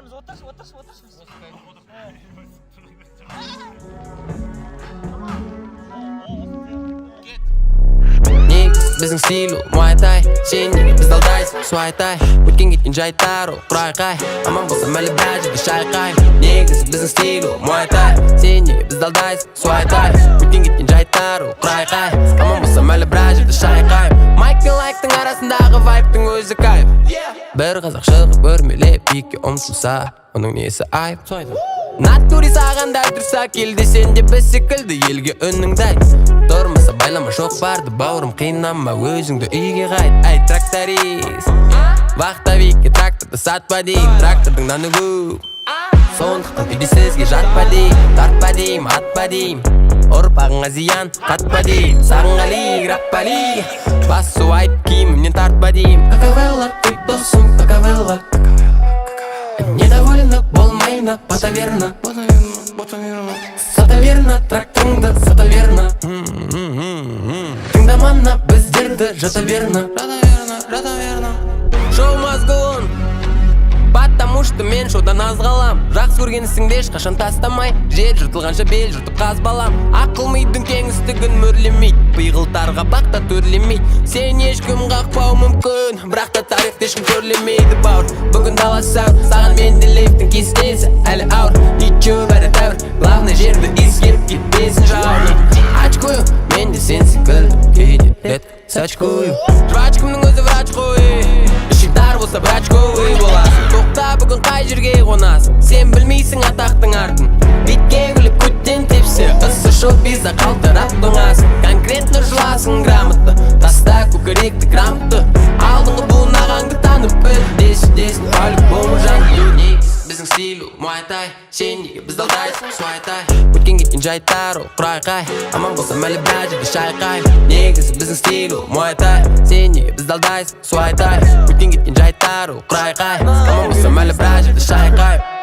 Отырыңыз, отырыңыз. Біздің стилу Muay-Thai, сен неге біз алдайсың суайтай өткен кеткен жайттар ол құрайқай аман болса мәлі бәр жерде шайқай негізі біздің стилу Muay-Thai, сен неге біз алдайсың суайтай өткен кеткен жайттар ол құрайқай аман болса мәлі бәр жерде шайқай майк пен лайктың арасындағы вайптың өзі кайф бір қазақ шығып өрмелеп биікке ұмтылса оның несі айып натури саған дәл тұрса келді сен де біз секілді елге үніңді айт тұрмаса байлама жоқ барды бауырым қинама өзіңді үйге қайт әй тракторист вахтовикке тракторды сатпа дейм трактордың наны көп сондықтан үйде сізге жатпа дейм тартпа дейм атпа дейм ұрпағыңа зиян қатпа дейм сағынғали граппали басу айт киімімнен тартпа дейм какавелла ты досым какавелла недовольна болмайна потаверна сата верна тракторыңды сата верна тыңдамана біздерді жата верна шоу must go on потому что мен шоудан аз қалам жақсы көрген ісіңді ешқашан тастамай жер жыртылғанша бел жыртып қазбалам ақыл мидың кеңістігін мөрлемейді пиғылтарға бақта төрлемейді сен ешкім қақпау мүмкін бірақ та тарихты ешкім төрлемейді бауыр бүгін дала сәуір саған менделеевтің кестесі әлі ауыр ничего бәрі тәуір главный жерді ескеріп кетпесін жауырын очкую мен де сен секілді кейде рет сачкую жвачкамның өзі врач қой іші дар болса брачковый боласың тоқта бүгін қай жерге қонасың сен білмейсің атақтың артын бетке күліп көттен тепсе ысы шоу-бизда қалтырап тоңасың конкретно жыласың грамотты таста көкіректі грамотты алдыңғы буынағаңды танып біл десін по-любому жаңғыл біздің стилу Muay-Thai, сен неге біз алдайсың суайтай өткен кеткен жайттар ол құрайқай аман болса мәлі бәр жерде шайқай негізі біздің стилу Muay-Thai, сен неге біз алдайсың суайтай өткен кеткен жайттар ол құрайқай аман болса мәлі бәр жерде шайқай